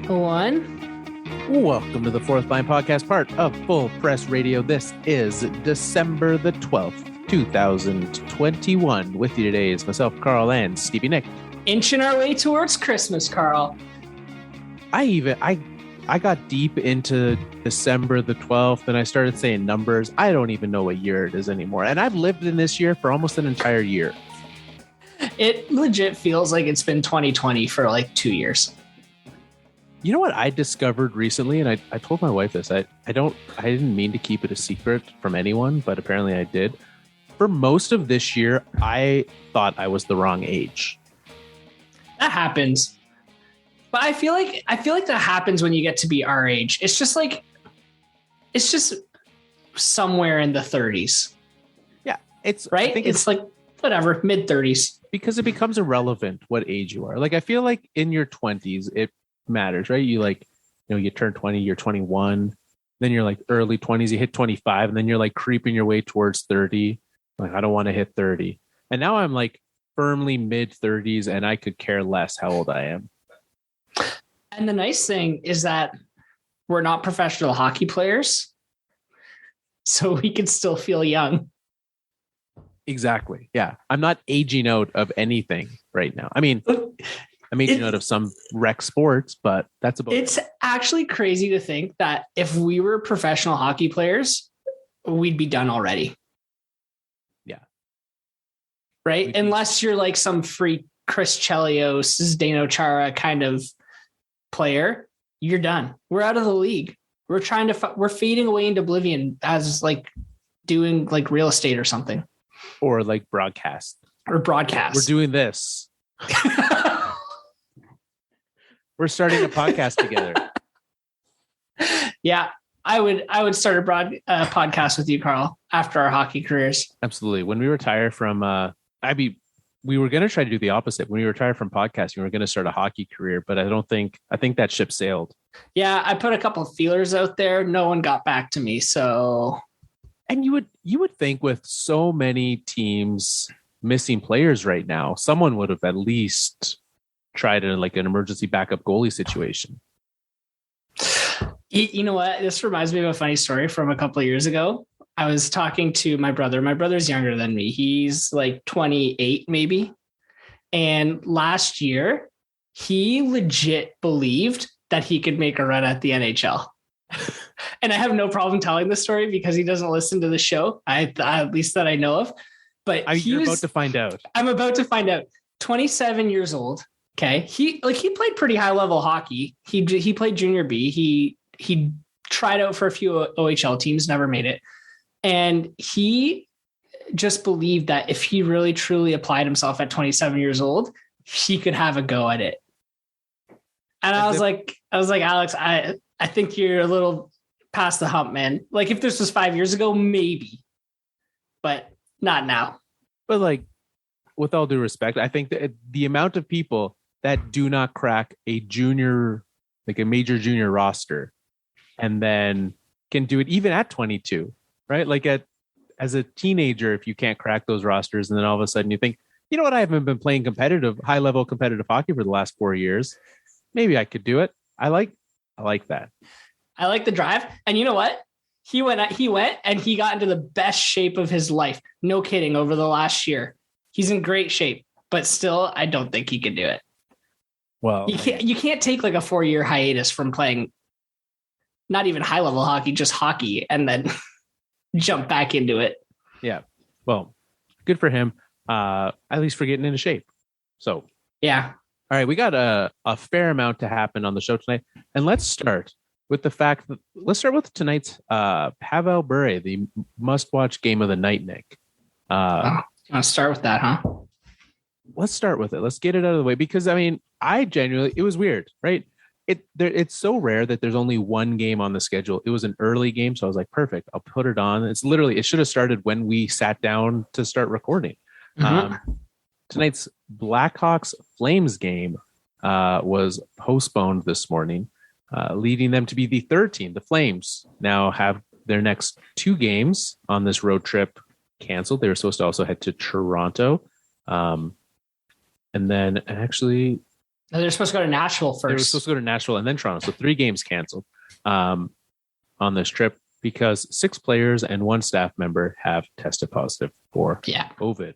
1. Welcome to the Fourth Line Podcast, part of Full Press Radio. This is December the 12th, 2021. With you today is myself, Carl, and Stevie Nick. Inching our way towards Christmas, Carl. I got deep into December the 12th and I started saying numbers. I don't even know what year it is anymore. And I've lived in this year for almost an entire year. It legit feels like it's been 2020 for like 2 years. You know what I discovered recently, and I told my wife this. I didn't mean to keep it a secret from anyone, but apparently I did. For most of this year, I thought I was the wrong age. That happens. But I feel like that happens when you get to be our age. It's just somewhere in the 30s. Yeah, it's right. I think it's like whatever, mid 30s. Because it becomes irrelevant what age you are. Like I feel like in your 20s, it matters, right? You turn 20, you're 21, then you're like early 20s, you hit 25, and then you're like creeping your way towards 30. Like I don't want to hit 30. And now I'm like firmly mid 30s and I could care less how old I am. And the nice thing is that we're not professional hockey players, so we can still feel young. Exactly. Yeah. I'm not aging out of anything right now. I mean, I'm aging out of some rec sports, but that's about It's actually crazy to think that if we were professional hockey players, we'd be done already. Yeah. Right? Unless you're like some freak Chris Chelios, Zdeno Chara kind of player, you're done. We're out of the league. We're fading away into oblivion as like doing like real estate or something. Or like broadcast. Or broadcast. We're doing this. We're starting a podcast together. Yeah, I would start a podcast with you, Carl, after our hockey careers. Absolutely. When we retire from, we were going to try to do the opposite. When we retire from podcasting, we were going to start a hockey career, but I think that ship sailed. Yeah, I put a couple of feelers out there. No one got back to me. So, and you would think with so many teams missing players right now, someone would have at least tried like an emergency backup goalie situation. You know what? This reminds me of a funny story from a couple of years ago. I was talking to my brother. My brother's younger than me. He's like 28 maybe. And last year, he legit believed that he could make a run at the NHL. And I have no problem telling this story because he doesn't listen to the show, at least that I know of. But you're about to find out. I'm about to find out. 27 years old. Okay. He played pretty high level hockey. He played junior B. He tried out for a few OHL teams, never made it. And he just believed that if he really truly applied himself at 27 years old, he could have a go at it. And I was like, Alex, I think you're a little past the hump, man. Like if this was 5 years ago, maybe, but not now. But like, with all due respect, I think that the amount of people that do not crack a junior, like a major junior roster, and then can do it even at 22, right? Like as a teenager, if you can't crack those rosters, and then all of a sudden you think, you know what, I haven't been playing high level competitive hockey for the last 4 years. Maybe I could do it. I like that. I like the drive. And you know what? He went and he got into the best shape of his life. No kidding. Over the last year, he's in great shape, but still, I don't think he could do it. Well, you can't take like a 4-year hiatus from playing not even high level hockey, just hockey, and then jump back into it. Yeah. Well, good for him. At least for getting into shape. So yeah. All right. We got a fair amount to happen on the show tonight. And let's start with tonight's Pavel Bure, the must-watch game of the night, Nick. You want to start with that, huh? Let's start with it. Let's get it out of the way because, I mean, it was weird, right? It's so rare that there's only one game on the schedule. It was an early game, so I was like, perfect, I'll put it on. It should have started when we sat down to start recording. Mm-hmm. Tonight's Blackhawks Flames game was postponed this morning, leading them to be the third team. The Flames now have their next 2 games on this road trip canceled. They were supposed to also head to Toronto. And then actually They're supposed to go to Nashville first. They were supposed to go to Nashville and then Toronto. So 3 games canceled on this trip because 6 players and 1 staff member have tested positive for COVID.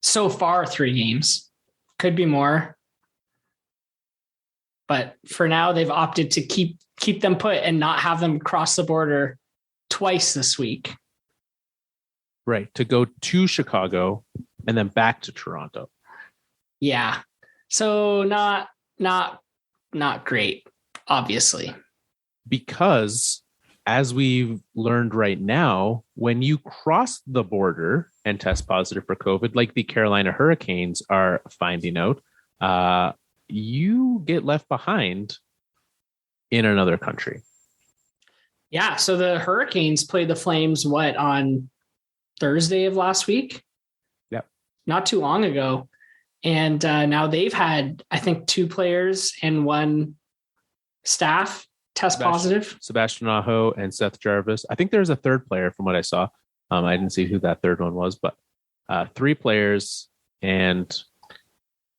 So far, 3 games. Could be more. But for now, they've opted to keep them put and not have them cross the border twice this week. Right. To go to Chicago and then back to Toronto. Yeah. So not great, obviously. Because as we've learned right now, when you cross the border and test positive for COVID, like the Carolina Hurricanes are finding out, you get left behind in another country. Yeah. So the Hurricanes played the Flames, on Thursday of last week? Yep. Not too long ago. And now they've had, I think, 2 players and 1 staff test positive. Sebastian Aho and Seth Jarvis. I think there's a 3rd player from what I saw. I didn't see who that 3rd one was, but 3 players and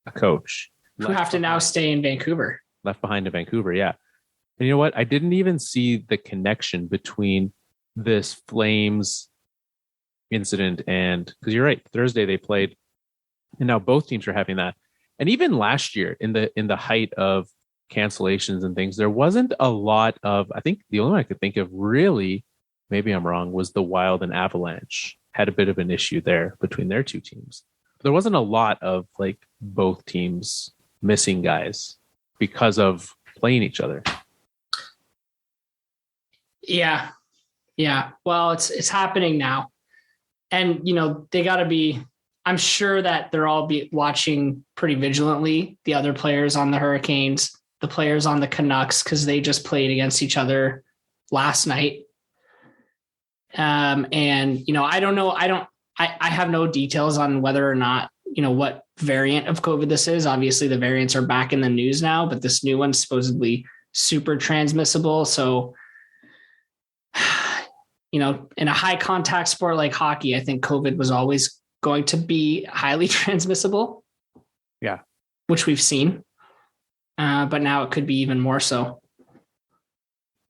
a coach. Who have to now stay in Vancouver. Left behind in Vancouver, yeah. And you know what? I didn't even see the connection between this Flames incident and, because you're right, Thursday they played, and now both teams are having that. And even last year, in the height of cancellations and things, there wasn't a lot of, I think the only one I could think of really, maybe I'm wrong, was the Wild and Avalanche had a bit of an issue there between their 2 teams. There wasn't a lot of like both teams missing guys because of playing each other. Yeah. Well, it's happening now. And, they got to be, I'm sure that they're all watching pretty vigilantly, the other players on the Hurricanes, the players on the Canucks, because they just played against each other last night. And, I don't know. I have no details on whether or not, what variant of COVID this is. Obviously, the variants are back in the news now, but this new one's supposedly super transmissible. So, in a high contact sport like hockey, I think COVID was always going to be highly transmissible. Yeah. Which we've seen. But now it could be even more so.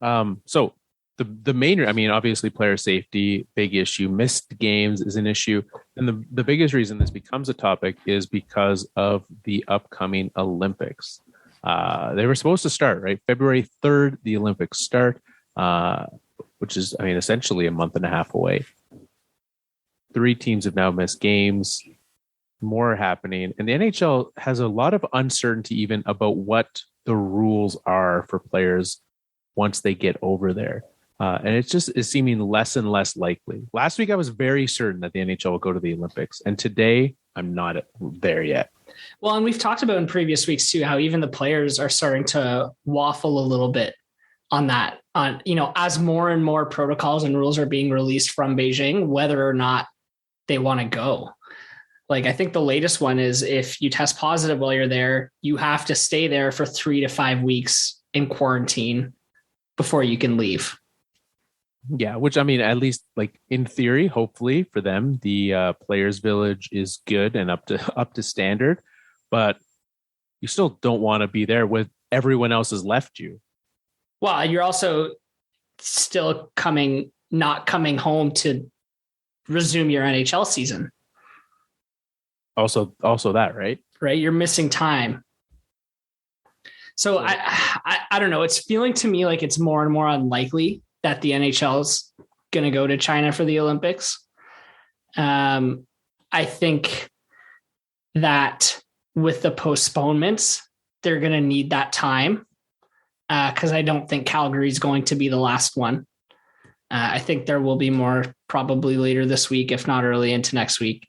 So the main, obviously player safety, big issue. Missed games is an issue. And the biggest reason this becomes a topic is because of the upcoming Olympics. They were supposed to start, right? February 3rd, the Olympics start, which is, essentially a month and a half away. 3 teams have now missed games. More happening. And the NHL has a lot of uncertainty even about what the rules are for players once they get over there. And it just is seeming less and less likely. Last week, I was very certain that the NHL will go to the Olympics. And today, I'm not there yet. Well, and we've talked about in previous weeks, too, how even the players are starting to waffle a little bit on that, as more and more protocols and rules are being released from Beijing, whether or not they want to go. Like, I think the latest one is if you test positive while you're there, you have to stay there for 3 to 5 weeks in quarantine before you can leave. Yeah, which at least like in theory, hopefully for them, the players' village is good and up to standard, but you still don't want to be there with everyone else has left you. Well, you're also still not coming home to resume your NHL season. Also that, right? Right. You're missing time. So I don't know. It's feeling to me like it's more and more unlikely that the NHL is going to go to China for the Olympics. I think that with the postponements, they're going to need that time because I don't think Calgary is going to be the last one. I think there will be more probably later this week, if not early into next week.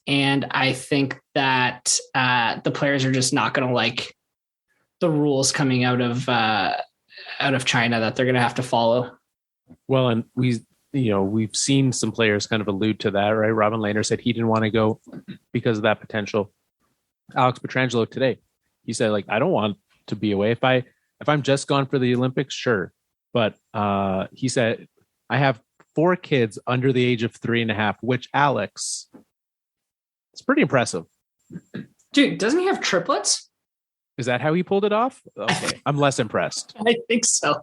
And I think that the players are just not going to like the rules coming out of China that they're going to have to follow. Well, and we've seen some players kind of allude to that, right? Robin Lehner said he didn't want to go because of that potential. Alex Pietrangelo today, he said, like, I don't want to be away. If I'm just gone for the Olympics, sure. But he said, I have 4 kids under the age of 3.5, which Alex, it's pretty impressive. Dude, doesn't he have triplets? Is that how he pulled it off? Okay, I'm less impressed. I think so.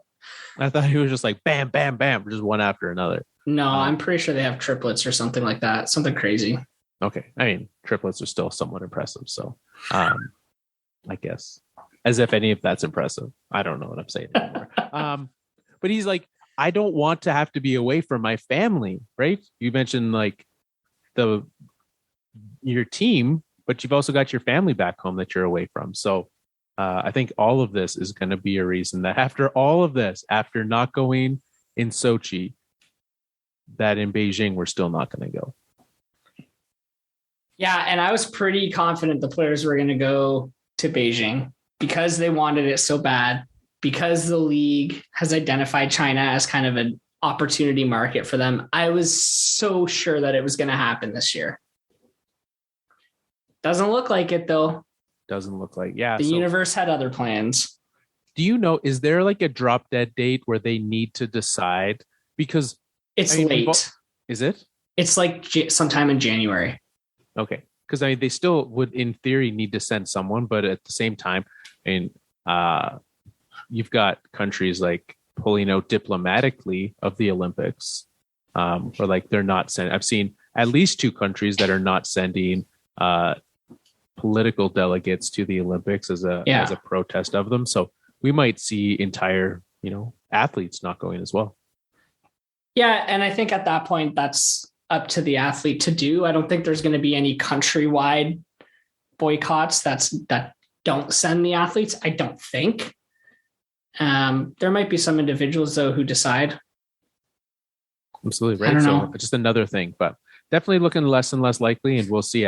I thought he was just like bam, bam, bam, just one after another. No, I'm pretty sure they have triplets or something like that. Something crazy. Okay. I mean, triplets are still somewhat impressive. So I guess as if any of that's impressive. I don't know what I'm saying anymore. But he's like, I don't want to have to be away from my family, right? You mentioned like your team, but you've also got your family back home that you're away from. So I think all of this is going to be a reason that after all of this, after not going in Sochi, that in Beijing, we're still not going to go. Yeah, and I was pretty confident the players were going to go to Beijing because they wanted it so bad, because the league has identified China as kind of an opportunity market for them. I was so sure that it was going to happen this year. Doesn't look like it, though. Doesn't look like, yeah. The universe had other plans. Do you know, is there like a drop dead date where they need to decide? Because it's late. Is it? It's like sometime in January. Okay. Because I mean, they still would, in theory, need to send someone, but at the same time, I mean, you've got countries like pulling out diplomatically of the Olympics, or like they're not sending. I've seen at least 2 countries that are not sending political delegates to the Olympics as a protest of them. So we might see entire, athletes not going as well. Yeah, and I think at that point, that's up to the athlete to do. I don't think there's going to be any countrywide boycotts that don't send the athletes. I don't think. There might be some individuals though who decide. Absolutely right. So just another thing, but definitely looking less and less likely, and we'll see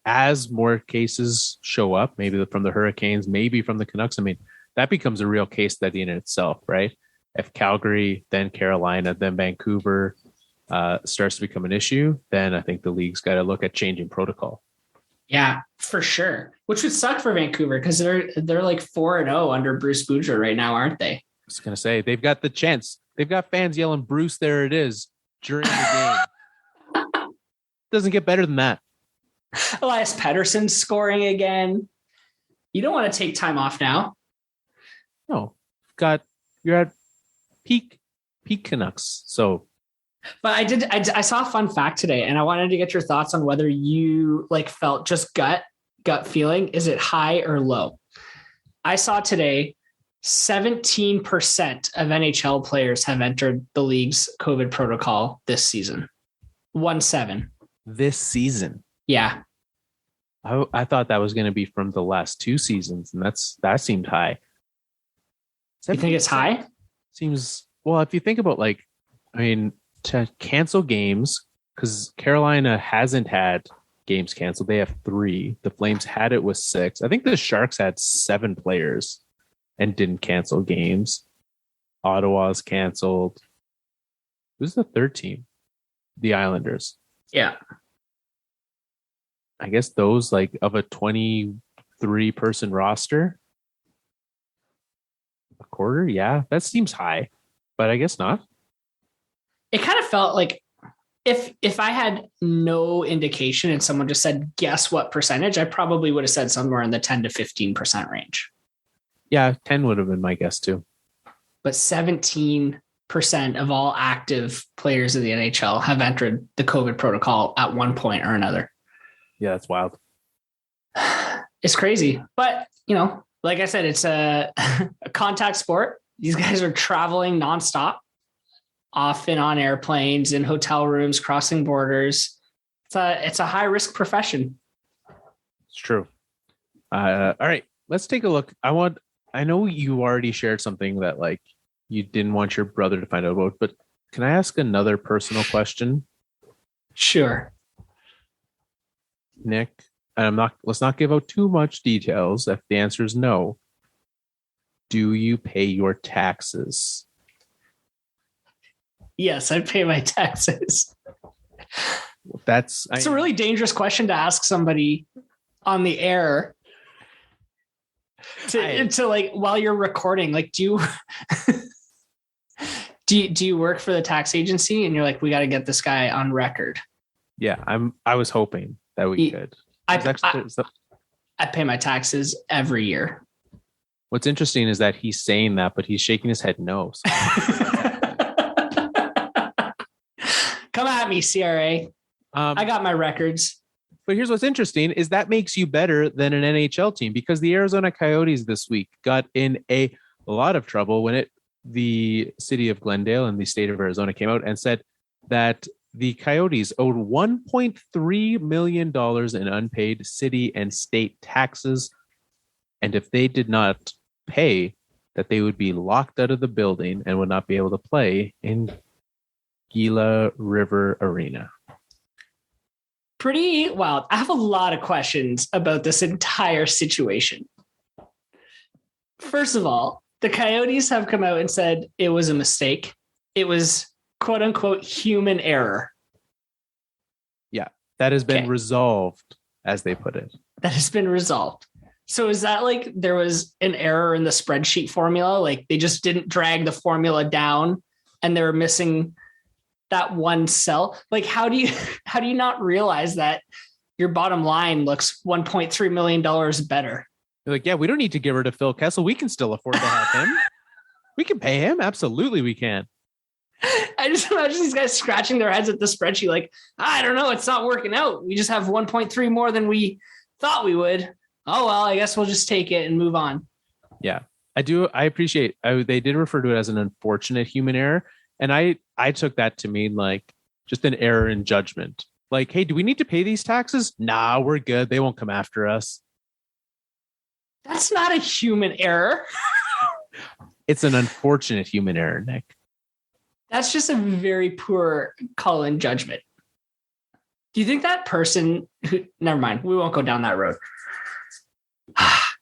as more cases show up, maybe from the Hurricanes, maybe from the Canucks. I mean, that becomes a real case study in itself, right? If Calgary, then Carolina, then Vancouver starts to become an issue, then I think the league's got to look at changing protocol. Yeah, for sure. Which would suck for Vancouver because they're like 4-0 under Bruce Boudreau right now, aren't they? I was going to say, they've got the chance. They've got fans yelling, Bruce, there it is, during the game. Doesn't get better than that. Elias Pettersson's scoring again. You don't want to take time off now. No. You're at peak Canucks. So, but I saw a fun fact today, and I wanted to get your thoughts on whether you felt just gut feeling. Is it high or low? I saw today 17% of NHL players have entered the league's COVID protocol this season. 17. This season? Yeah. I thought that was going to be from the last 2 seasons, and that seemed high. You think it's high? Seems, well, if you think about to cancel games, because Carolina hasn't had games canceled. They have 3. The Flames had it with 6. I think the Sharks had 7 players and didn't cancel games. Ottawa's canceled. Who's the 3rd team? The Islanders. Yeah. I guess those of a 23-person roster. A quarter? Yeah, that seems high, but I guess not. It kind of felt like if I had no indication and someone just said, guess what percentage, I probably would have said somewhere in the 10 to 15% range. Yeah, 10 would have been my guess too. But 17% of all active players of the NHL have entered the COVID protocol at one point or another. Yeah, that's wild. It's crazy. But, like I said, it's a contact sport. These guys are traveling nonstop, often on airplanes, in hotel rooms, crossing borders. It's a high risk profession. It's true. All right, let's take a look. I know you already shared something that you didn't want your brother to find out about, but can I ask another personal question? Sure. Nick, and let's not give out too much details. If the answer is no, do you pay your taxes? Yes, I pay my taxes. It's a really dangerous question to ask somebody on the air. To while you're recording, do you work for the tax agency and you're like, we got to get this guy on record? Yeah, I was hoping that we could. I pay my taxes every year. What's interesting is that he's saying that, but he's shaking his head no. So Come at me, CRA. I got my records. But here's what's interesting is that makes you better than an NHL team, because the Arizona Coyotes this week got in a lot of trouble when the city of Glendale and the state of Arizona came out and said that the Coyotes owed $1.3 million in unpaid city and state taxes. And if they did not pay, that they would be locked out of the building and would not be able to play in Gila River Arena. Pretty wild. I have a lot of questions about this entire situation. First of all, the Coyotes have come out and said it was a mistake. It was quote unquote human error. Yeah, that has been resolved, as they put it. That has been resolved. So is that like there was an error in the spreadsheet formula? Like they just didn't drag the formula down and they were missing that one cell? Like how do you not realize that your bottom line looks $1.3 million better? You're like, yeah, we don't need to get rid of Phil Kessel. We can still afford to have him. We can pay him. Absolutely, we can. I just imagine these guys scratching their heads at the spreadsheet like, I don't know, it's not working out. We just have 1.3 more than we thought we would. Oh, well, I guess we'll just take it and move on. Yeah, I do. I appreciate they did refer to it as an unfortunate human error. And I took that to mean like just an error in judgment. Like, hey, do we need to pay these taxes? Nah, we're good. They won't come after us. That's not a human error. It's an unfortunate human error, Nick. That's just a very poor call in judgment. Do you think that person never mind, we won't go down that road.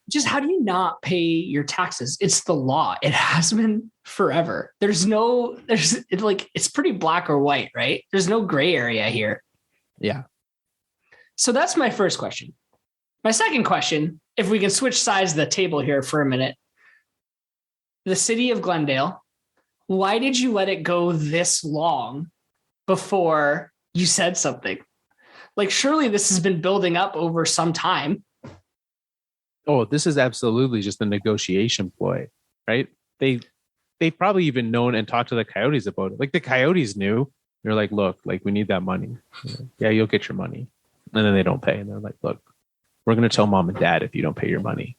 Just how do you not pay your taxes? It's the law. It has been forever. It's pretty black or white, right? There's no gray area here. Yeah. So that's my first question. My second question, if we can switch sides of the table here for a minute. The city of Glendale, why did you let it go this long before you said something? Like, surely this has been building up over some time. Oh, this is absolutely just a negotiation ploy, right? They've probably even known and talked to the Coyotes about it. Like the Coyotes knew. They're like, look, like we need that money. Yeah, you'll get your money. And then they don't pay. And they're like, look, we're going to tell mom and dad if you don't pay your money.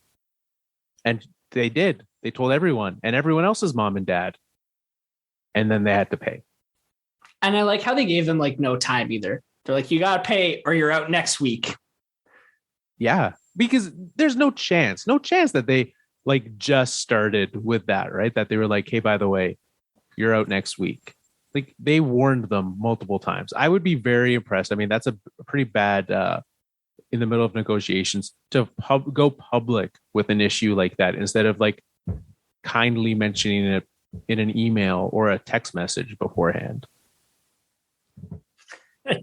And they did. They told everyone and everyone else's mom and dad. And then they had to pay. And I like how they gave them like no time either. They're like, you got to pay or you're out next week. Yeah, because there's no chance that they like just started with that, right? That they were like, hey, by the way, you're out next week. Like they warned them multiple times. I would be very impressed. I mean, that's a pretty bad in the middle of negotiations to go public with an issue like that instead of like kindly mentioning it in an email or a text message beforehand.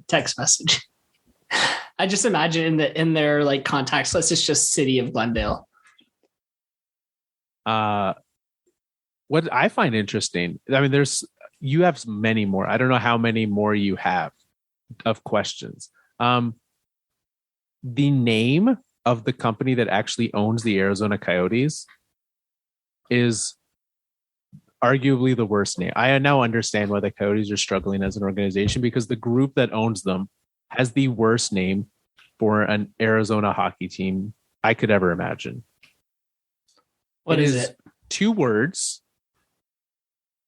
Text message. I just imagine in their like contacts list, it's just city of Glendale. What I find interesting, I mean, you have many more. I don't know how many more you have of questions. The name of the company that actually owns the Arizona Coyotes is arguably the worst name. I now understand why the Coyotes are struggling as an organization, because the group that owns them has the worst name for an Arizona hockey team I could ever imagine. What is it? 2 words.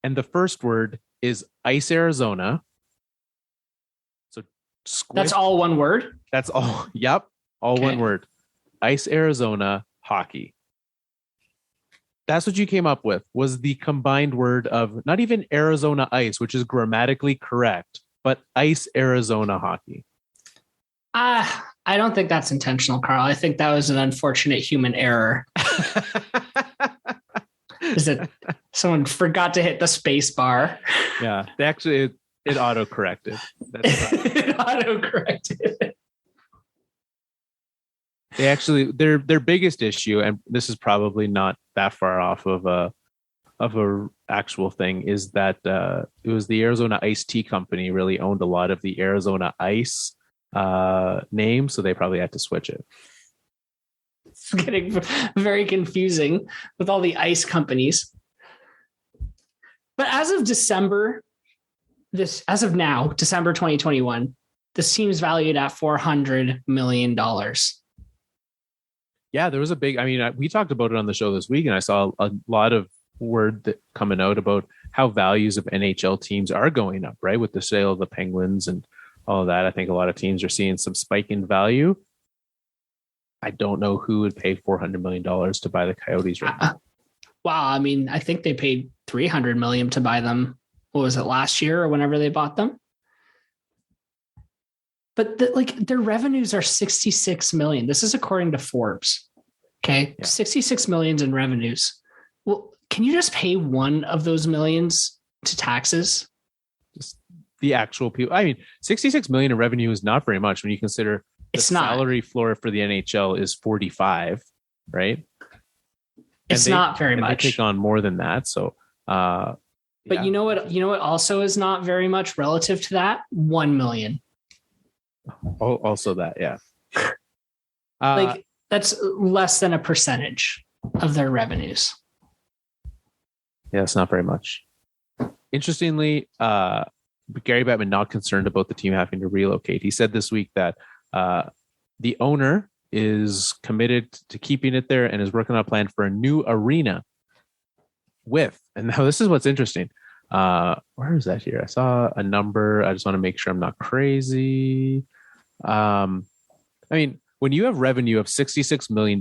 And the first word is Ice Arizona. So that's all one word? That's all. Yep. All one word. Ice Arizona hockey. That's what you came up with, was the combined word of not even Arizona Ice, which is grammatically correct, but Ice Arizona hockey. I don't think that's intentional, Carl. I think that was an unfortunate human error. Is it someone forgot to hit the space bar? Yeah, they actually it auto-corrected. That's right. It auto-corrected. They actually their biggest issue, and this is probably not that far off of a actual thing, is that it was the Arizona Ice Tea Company really owned a lot of the Arizona Ice name, so they probably had to switch it. It's getting very confusing with all the ice companies. But as of now, December 2021, this team's valued at $400 million. Yeah, there was a big, we talked about it on the show this week, and I saw a lot of word coming out about how values of NHL teams are going up, right? With the sale of the Penguins and all of that. I think a lot of teams are seeing some spike in value. I don't know who would pay $400 million to buy the Coyotes right now. Wow. I mean, I think they paid $300 million to buy them. What was it, last year or whenever they bought them? But their revenues are $66 million. This is according to Forbes. Okay. Yeah. $66 million in revenues. Well, can you just pay one of those millions to taxes? Just the actual people. I mean, $66 million in revenue is not very much when you consider the salary floor for the NHL is 45, right? It's not very much. They take on more than that. So, but you know what also is not very much relative to that? 1 million. Also that, yeah. That's less than a percentage of their revenues. Yeah, it's not very much. Interestingly, Gary Bettman not concerned about the team having to relocate. He said this week that the owner is committed to keeping it there and is working on a plan for a new arena and now this is what's interesting. Where is that here? I saw a number. I just want to make sure I'm not crazy. When you have revenue of $66 million,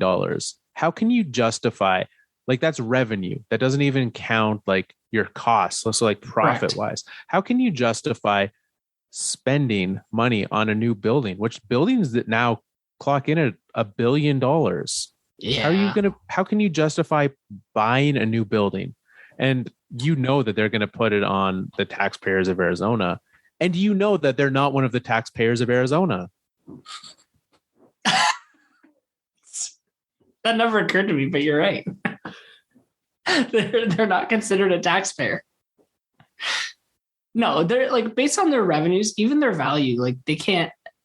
how can you justify, that's revenue. That doesn't even count your costs. So profit wise, how can you justify spending money on a new building, which buildings that now clock in at $1 billion? Yeah. How can you justify buying a new building? And that they're going to put it on the taxpayers of Arizona. And that they're not one of the taxpayers of Arizona. That never occurred to me, but you're right. They're not considered a taxpayer. No, they're based on their revenues, even their value,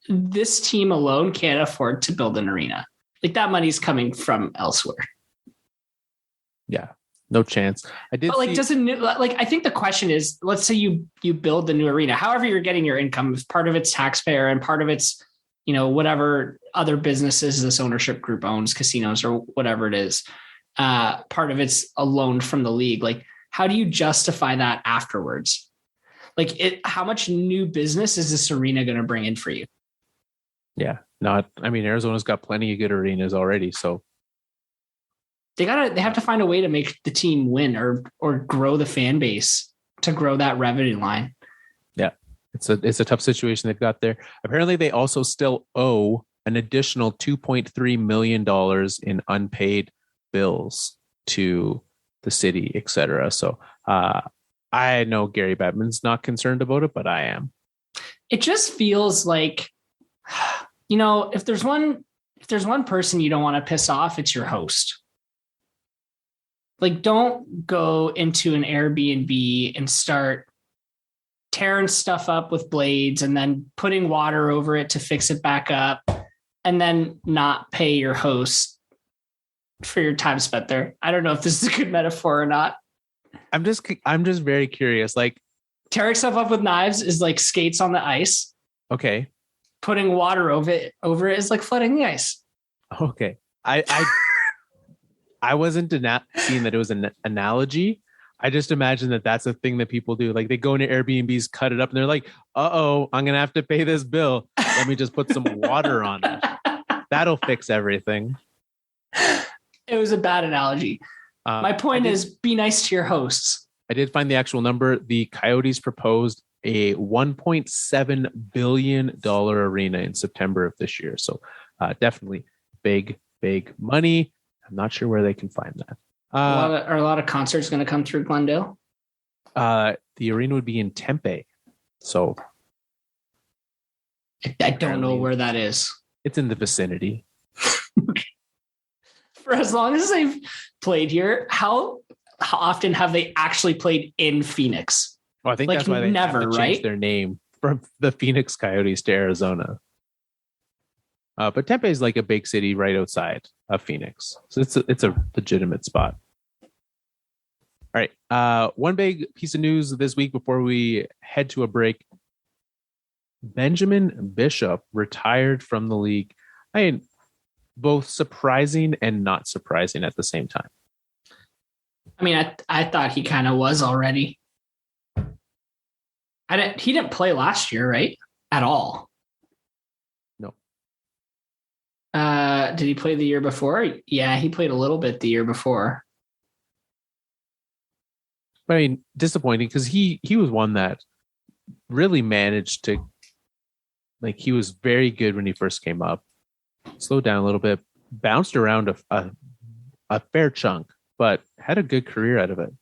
this team alone can't afford to build an arena. That money's coming from elsewhere. Yeah, no chance. I think the question is, let's say you build the new arena, however you're getting your income, if part of it's taxpayer and part of it's, whatever other businesses this ownership group owns, casinos or whatever it is, part of it's a loan from the league. How do you justify that afterwards? How much new business is this arena going to bring in for you? Yeah, Arizona's got plenty of good arenas already. So they have to find a way to make the team win or grow the fan base to grow that revenue line. Yeah, it's a tough situation they've got there. Apparently they also still owe an additional $2.3 million in unpaid bills to the city, etc. So I know Gary Bettman's not concerned about it, but I am. It just feels like, if there's one person you don't want to piss off, it's your host. Don't go into an Airbnb and start tearing stuff up with blades and then putting water over it to fix it back up and then not pay your host for your time spent there. I don't know if this is a good metaphor or not. I'm just very curious. Tearing stuff up with knives is like skates on the ice. Okay. Putting water over it is like flooding the ice. Okay. I wasn't seeing that it was an analogy. I just imagine that that's a thing that people do. They go into Airbnbs, cut it up, and they're like, "Uh-oh, I'm gonna have to pay this bill. Let me just put some water on it. That'll fix everything." It was a bad analogy. My point is, be nice to your hosts. I did find the actual number. The Coyotes proposed a $1.7 billion arena in September of this year. So definitely big money. I'm not sure where they can find that. Are a lot of concerts going to come through Glendale? The arena would be in Tempe. So I don't know where that is. It's in the vicinity. For as long as they've played here, how often have they actually played in Phoenix? Well, I think that's why they never have to change their name from the Phoenix Coyotes to Arizona. But Tempe is like a big city right outside of Phoenix. So it's a legitimate spot. All right. One big piece of news this week before we head to a break. Benjamin Bishop retired from the league. I mean, both surprising and not surprising at the same time. I mean, I thought he kind of was already. He didn't play last year, right? At all. No. Did he play the year before? Yeah, he played a little bit the year before. I mean, disappointing because he was one that really managed to, like, he was very good when he first came up. Slowed down a little bit, bounced around a fair chunk, but had a good career out of it.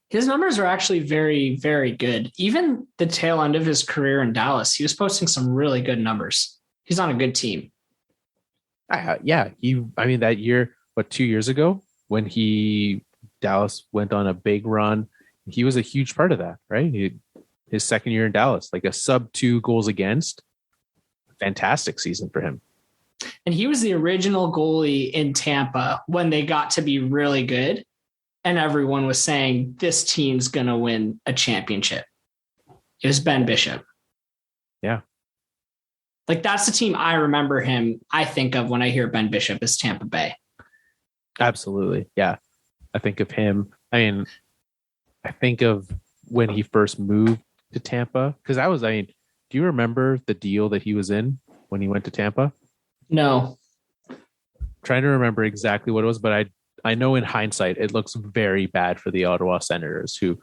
His numbers are actually very, very good. Even the tail end of his career in Dallas, he was posting some really good numbers. He's on a good team. Yeah, that year, 2 years ago when Dallas went on a big run, he was a huge part of that, right? His second year in Dallas, like a sub 2 goals against, fantastic season for him. And he was the original goalie in Tampa when they got to be really good. And everyone was saying, this team's going to win a championship. It was Ben Bishop. Yeah. Like, that's the team I remember him. I think of when I hear Ben Bishop as Tampa Bay. Absolutely. Yeah. I think of him. I mean, I think of when he first moved to Tampa. Because do you remember the deal that he was in when he went to Tampa? No. Trying to remember exactly what it was, but I know in hindsight it looks very bad for the Ottawa Senators, who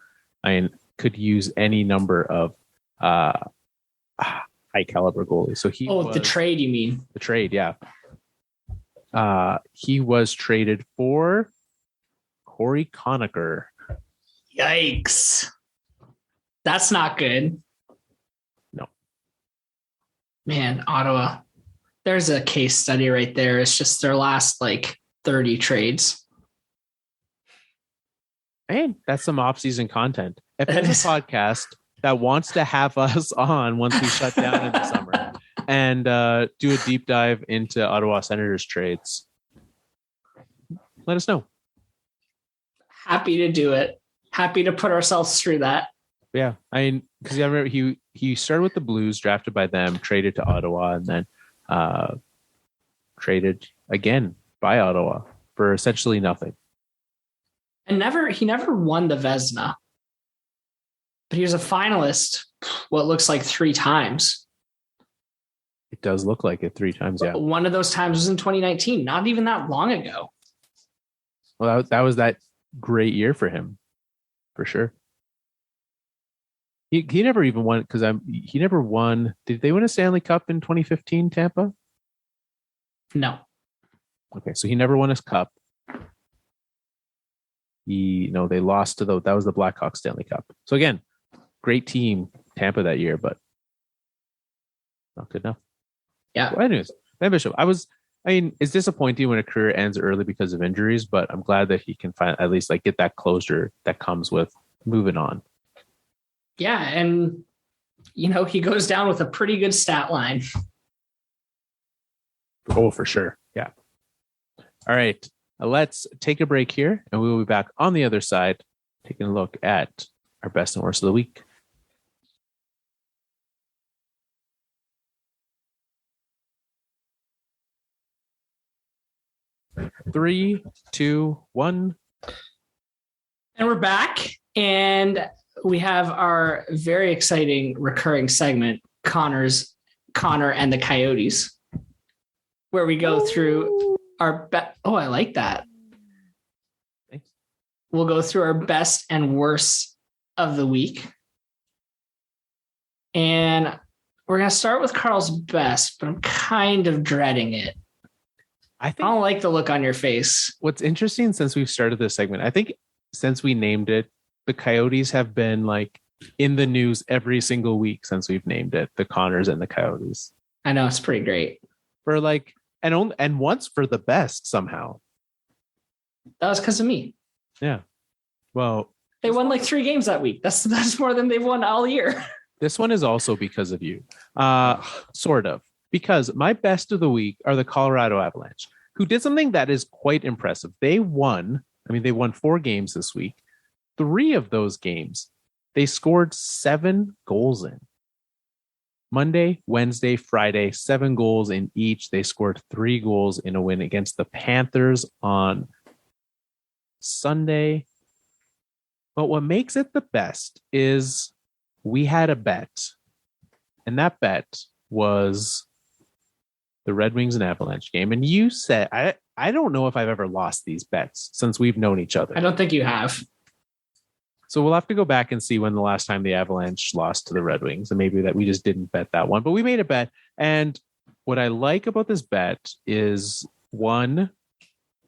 could use any number of high caliber goalies. So the trade, you mean? The trade, yeah. He was traded for Corey Conacher. Yikes. That's not good. No. Man, Ottawa. There's a case study right there. It's just their last 30 trades. Hey, that's some off-season content. If there's a podcast that wants to have us on once we shut down in the summer and do a deep dive into Ottawa Senators trades, let us know. Happy to do it. Happy to put ourselves through that. Yeah, because I remember he started with the Blues, drafted by them, traded to Ottawa, and then traded again by Ottawa for essentially nothing. And he never won the Vezina, but he was a finalist what looks like 3 times. It does look like it 3 times, yeah. One of those times was in 2019, not even that long ago. Well, that was that great year for him, for sure. He never even won because he never won. Did they win a Stanley Cup in 2015, Tampa? No. Okay, so he never won his cup. They lost to that was the Blackhawks Stanley Cup. So again, great team, Tampa that year, but not good enough. Yeah. Well, anyways, Ben Bishop. It's disappointing when a career ends early because of injuries, but I'm glad that he can at least get that closure that comes with moving on. Yeah, and he goes down with a pretty good stat line. Oh, for sure. Yeah. All right. Let's take a break here, and we will be back on the other side, taking a look at our best and worst of the week. Three, two, one. And we're back, and we have our very exciting recurring segment, Connor and the Coyotes, where we go through our Oh, I like that. Thanks. We'll go through our best and worst of the week. And we're going to start with Carl's best, but I'm kind of dreading it. I don't like the look on your face. What's interesting since we've started this segment, I think since we named it, the Coyotes have been in the news every single week since we've named it, the Connors and the Coyotes. I know, it's pretty great. For and once for the best somehow. That was because of me. Yeah. Well, they won 3 games that week. That's more than they've won all year. This one is also because of you. Sort of. because my best of the week are the Colorado Avalanche, who did something that is quite impressive. They won 4 games this week. 3 of those games, they scored 7 goals in. Monday, Wednesday, Friday, 7 goals in each. They scored 3 goals in a win against the Panthers on Sunday. But what makes it the best is we had a bet, and that bet was the Red Wings and Avalanche game. And you said, I don't know if I've ever lost these bets since we've known each other. I don't think you have. So we'll have to go back and see when the last time the Avalanche lost to the Red Wings, and maybe that we just didn't bet that one, but we made a bet. And what I like about this bet is, one,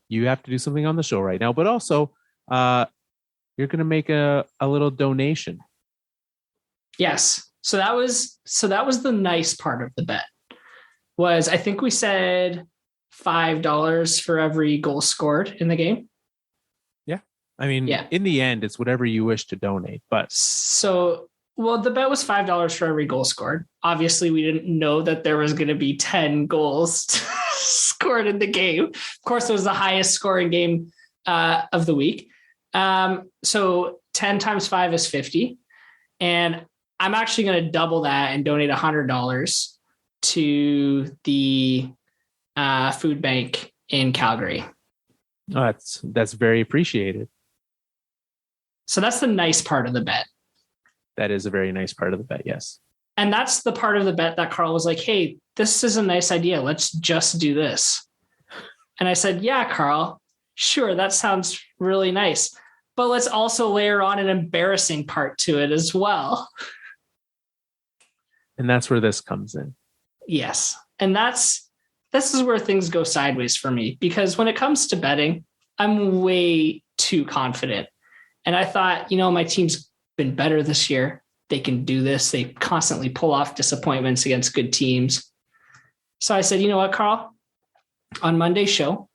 you have to do something on the show right now, but also you're going to make a little donation. Yes. So that was the nice part of the bet. Was I think we said $5 for every goal scored in the game. Yeah. I mean, in the end, it's whatever you wish to donate. But so, well, the bet was $5 for every goal scored. Obviously, we didn't know that there was going to be 10 goals scored in the game. Of course, it was the highest scoring game of the week. So 10 times 5 is 50. And I'm actually going to double that and donate $100 to the food bank in Calgary. Oh, that's very appreciated. So that's the nice part of the bet. That is a very nice part of the bet, yes. And that's the part of the bet that Carl was like, hey, this is a nice idea. Let's just do this. And I said, yeah, Carl, sure, that sounds really nice. But let's also layer on an embarrassing part to it as well. And that's where this comes in. Yes. And this is where things go sideways for me, because when it comes to betting, I'm way too confident. And I thought, my team's been better this year. They can do this. They constantly pull off disappointments against good teams. So I said, you know what, Carl? On Monday's show,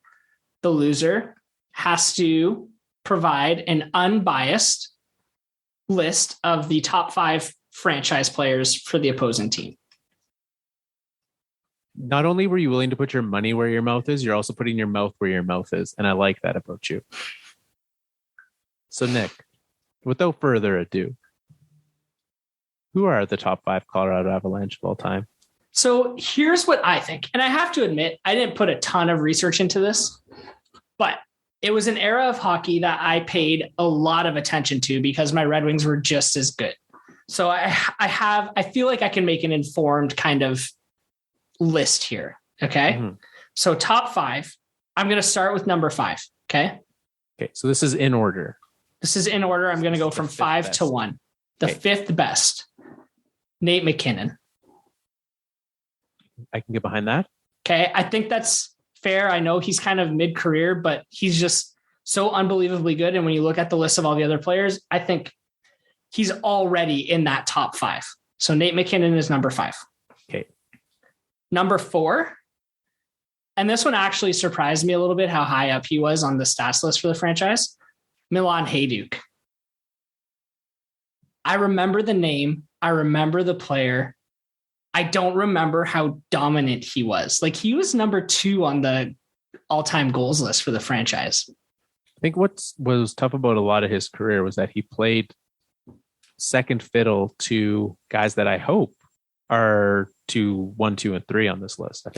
the loser has to provide an unbiased list of the top 5 franchise players for the opposing team. Not only were you willing to put your money where your mouth is, you're also putting your mouth where your mouth is. And I like that about you. So, Nick, without further ado, who are the top 5 Colorado Avalanche of all time? So here's what I think. And I have to admit, I didn't put a ton of research into this, but it was an era of hockey that I paid a lot of attention to because my Red Wings were just as good. So I feel like I can make an informed kind of list here. Okay. Mm-hmm. So top 5, I'm going to start with number 5. Okay. So this is in order. I'm going to go from 5 to 1. The 5th best, Nate McKinnon. I can get behind that. Okay. I think that's fair. I know he's kind of mid-career, but he's just so unbelievably good. And when you look at the list of all the other players, I think he's already in that top 5. So Nate McKinnon is number 5. Okay. Number 4. And this one actually surprised me a little bit how high up he was on the stats list for the franchise. Milan Hajduk. I remember the name. I remember the player. I don't remember how dominant he was. Like, he was number 2 on the all-time goals list for the franchise. I think what was tough about a lot of his career was that he played second fiddle to guys that I hope are to 1, 2, and 3 on this list. I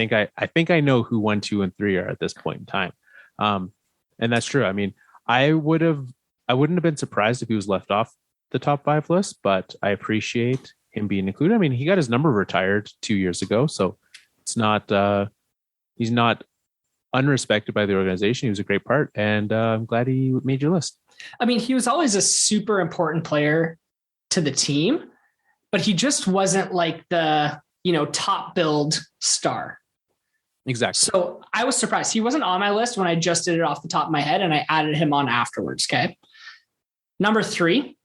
think I know who 1, 2, and 3 are at this point in time. And that's true. I mean, I wouldn't have been surprised if he was left off the top 5 list, but I appreciate him being included. I mean, he got his number retired 2 years ago, so it's not he's not unrespected by the organization. He was a great part, and I'm glad he made your list. I mean, he was always a super important player to the team, but he just wasn't like the, top build star. Exactly. So I was surprised. He wasn't on my list when I just did it off the top of my head, and I added him on afterwards. Okay. Number 3,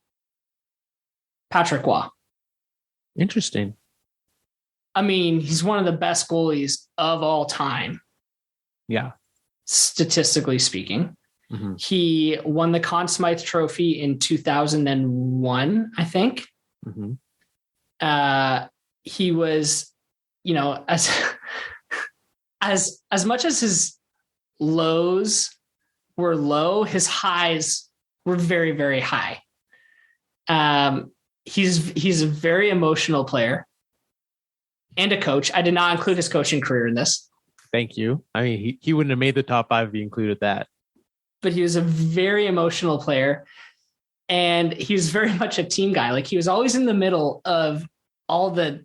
Patrick Waugh. Interesting. I mean, he's one of the best goalies of all time. Yeah. Statistically speaking. Mm-hmm. He won the Conn Smythe Trophy in 2001, I think. Mm-hmm. He was, as much as his lows were low, his highs were very, very high. He's a very emotional player and a coach. I did not include his coaching career in this. Thank you. I mean, he wouldn't have made the top 5 if he included that. But he was a very emotional player, and he was very much a team guy. Like, he was always in the middle of all the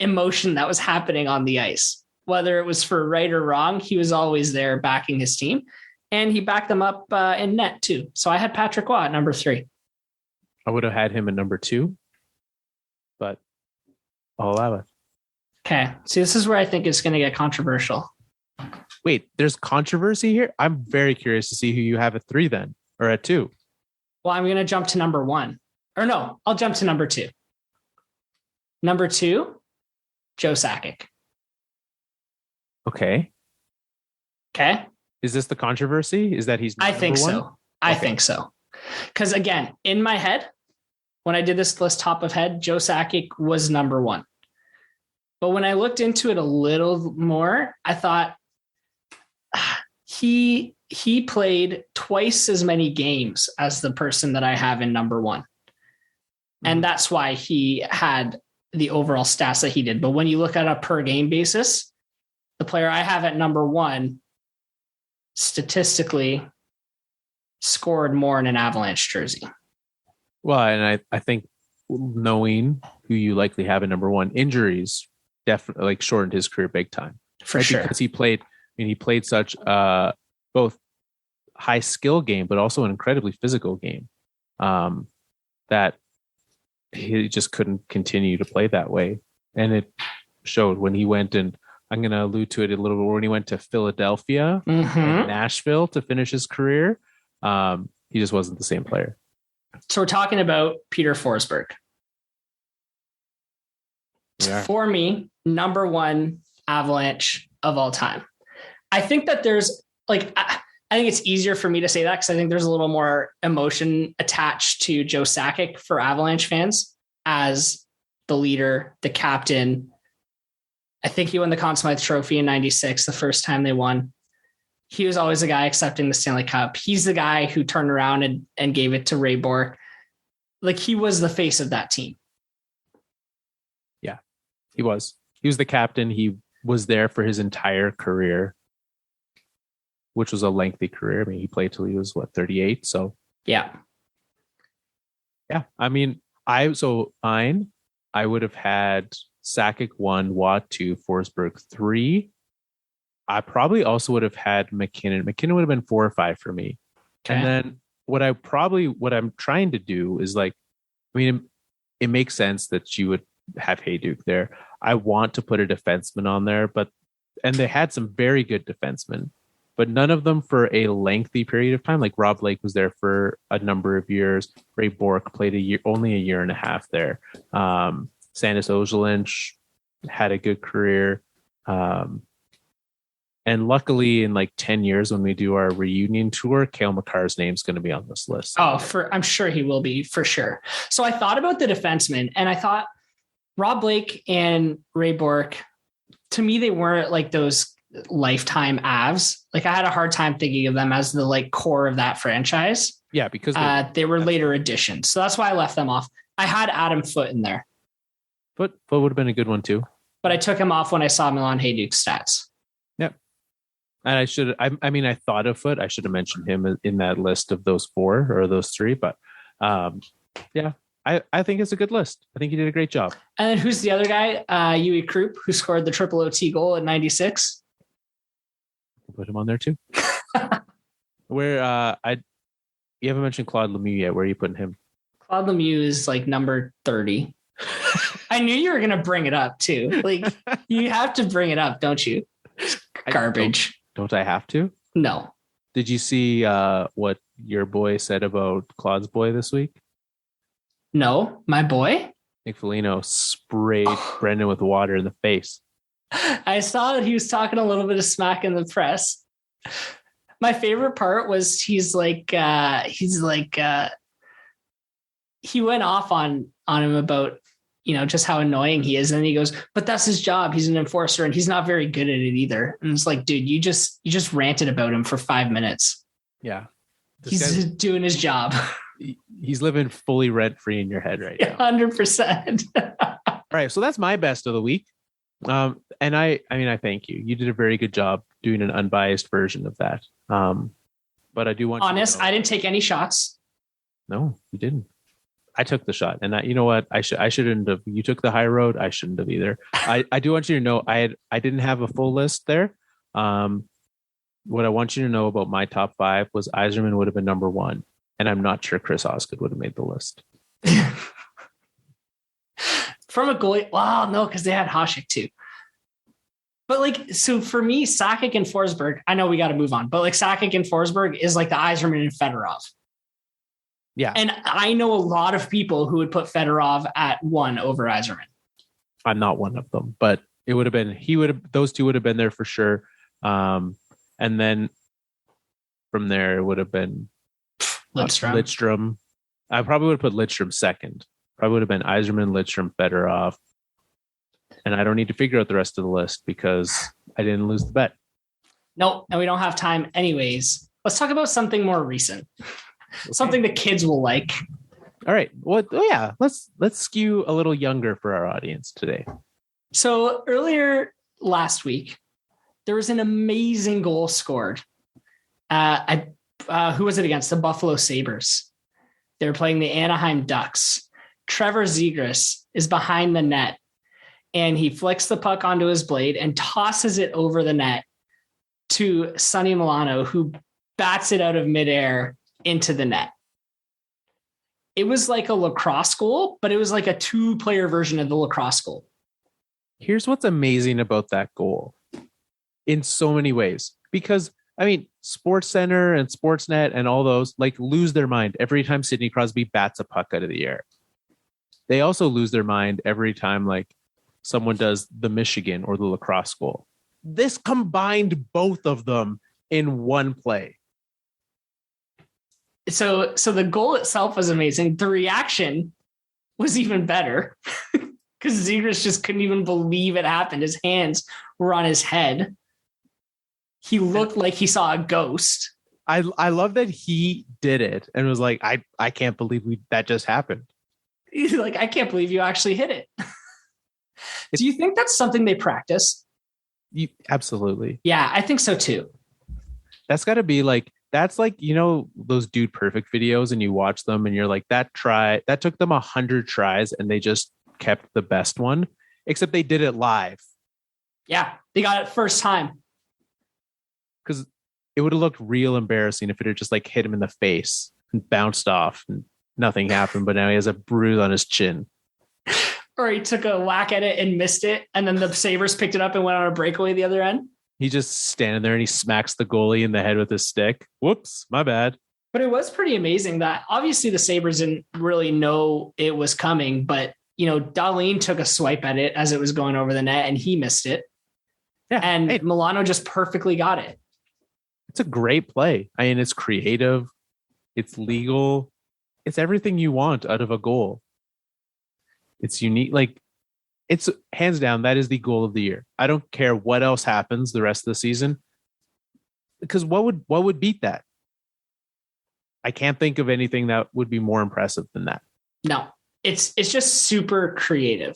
emotion that was happening on the ice, whether it was for right or wrong. He was always there backing his team, and he backed them up in net too. So I had Patrick Waugh at number 3. I would have had him at number 2, but I'll allow it. Okay. See, this is where I think it's going to get controversial. Wait, there's controversy here? I'm very curious to see who you have at 3 then, or at 2. Well, I'm going to jump to number 1. Or no, I'll jump to number 2. Number 2, Joe Sakic. Okay. Okay. Is this the controversy? Is that he's not I think number 1? so. I think so. Because again, in my head, when I did this list top of head, Joe Sakic was number 1. But when I looked into it a little more, I thought he played twice as many games as the person that I have in number 1. And that's why he had the overall stats that he did. But when you look at a per game basis, the player I have at number 1 statistically scored more in an Avalanche jersey. Well, and I think knowing who you likely have in number 1, injuries definitely like shortened his career big time. For sure. Because he played such both high skill game, but also an incredibly physical game that he just couldn't continue to play that way. And it showed when he went, and I'm going to allude to it a little bit, when he went to Philadelphia and Nashville to finish his career. He just wasn't the same player. So we're talking about Peter Forsberg. Yeah. For me, number 1 Avalanche of all time. I think that there's like, I think it's easier for me to say that because I think there's a little more emotion attached to Joe Sakic for Avalanche fans as the leader, the captain. I think he won the Conn Smythe Trophy in '96, the first time they won. He was always the guy accepting the Stanley Cup. He's the guy who turned around and gave it to Ray Bourque. Like, he was the face of that team. Yeah, he was. He was the captain. He was there for his entire career, which was a lengthy career. I mean, he played till he was 38. So yeah. I mean, I would have had Sakic 1, Watt 2, Forsberg 3. I probably also would have had McKinnon. McKinnon would have been 4 or 5 for me. Okay. And then what I'm trying to do is, like, I mean, it makes sense that you would have Hayduk there. I want to put a defenseman on there, and they had some very good defensemen, but none of them for a lengthy period of time. Like, Rob Blake was there for a number of years. Ray Bourque played only a year and a half there. Sandis Ojelin had a good career. And luckily, in like 10 years, when we do our reunion tour, Cale Makar's name's going to be on this list. Oh, I'm sure he will be, for sure. So I thought about the defensemen, and I thought Rob Blake and Ray Bourque, to me, they weren't like those lifetime Avs. Like, I had a hard time thinking of them as the like core of that franchise. Yeah, because they were later additions. So that's why I left them off. I had Adam Foote in there. Foote would have been a good one too. But I took him off when I saw Milan Hayduk's stats. Yep. And I thought of Foote. I should have mentioned him in that list of those 4 or those 3. But yeah, I think it's a good list. I think you did a great job. And then who's the other guy? Uwe Krupp, who scored the triple OT goal in '96. Put him on there too. Where you haven't mentioned Claude Lemieux yet. Where are you putting him? Claude Lemieux is like number 30. I knew you were going to bring it up too. Like, you have to bring it up, don't you? Garbage. Don't I have to? No. Did you see what your boy said about Claude's boy this week? No, my boy? Nick Foligno sprayed Brendan with water in the face. I saw that he was talking a little bit of smack in the press. My favorite part was he went off on him about, just how annoying he is. And then he goes, but that's his job. He's an enforcer and he's not very good at it either. And it's like, dude, you just ranted about him for 5 minutes. Yeah. He's doing his job. He's living fully rent free in your head right now. 100%. All right. So that's my best of the week. And I thank you. You did a very good job doing an unbiased version of that. But I do want honest, I didn't take any shots. No, you didn't. I took the shot, and you know what? I shouldn't have. You took the high road. I shouldn't have either. I do want you to know I didn't have a full list there. What I want you to know about my top 5 was Yzerman would have been number 1, and I'm not sure Chris Osgood would have made the list. From a goalie, wow, no, because they had Hasek too. But so for me, Sakic and Forsberg, I know we got to move on, but Sakic and Forsberg is like the Yzerman and Fedorov. Yeah. And I know a lot of people who would put Fedorov at 1 over Yzerman. I'm not one of them, but it would have been, those two would have been there for sure. And then from there, it would have been Lidstrom. I probably would have put Lidstrom second. Probably would have been Yzerman, Lidstrom, Fedorov. And I don't need to figure out the rest of the list because I didn't lose the bet. Nope. And we don't have time anyways. Let's talk about something more recent. Okay. Something the kids will like. All right. Well, yeah. Let's skew a little younger for our audience today. So earlier last week, there was an amazing goal scored. Who was it against? The Buffalo Sabres. They were playing the Anaheim Ducks. Trevor Zegras is behind the net, and he flicks the puck onto his blade and tosses it over the net to Sonny Milano, who bats it out of midair into the net. It was like a lacrosse goal, but it was like a 2-player version of the lacrosse goal. Here's what's amazing about that goal in so many ways, because SportsCenter and Sportsnet and all those lose their mind every time Sidney Crosby bats a puck out of the air. They also lose their mind every time someone does the Michigan or the lacrosse goal. This combined both of them in one play. So the goal itself was amazing. The reaction was even better because Zegras just couldn't even believe it happened. His hands were on his head. He looked like he saw a ghost. I love that he did it and was like, I can't believe that just happened. He's like, I can't believe you actually hit it. Do you think that's something they practice? Absolutely. Yeah, I think so too. That's got to be that's those Dude Perfect videos, and you watch them and you're like, that took them 100 tries and they just kept the best one, except they did it live. Yeah, they got it first time. Because it would have looked real embarrassing if it had just hit him in the face and bounced off and nothing happened, but now he has a bruise on his chin. Or he took a whack at it and missed it, and then the Sabres picked it up and went on a breakaway the other end. He just standing there and he smacks the goalie in the head with his stick. Whoops, my bad. But it was pretty amazing that obviously the Sabres didn't really know it was coming, but Dahlin took a swipe at it as it was going over the net and he missed it. Yeah. And Milano just perfectly got it. It's a great play. It's creative. It's legal. It's everything you want out of a goal. It's unique. It's hands down, that is the goal of the year. I don't care what else happens the rest of the season, because what would beat that? I can't think of anything that would be more impressive than that. No, it's just super creative.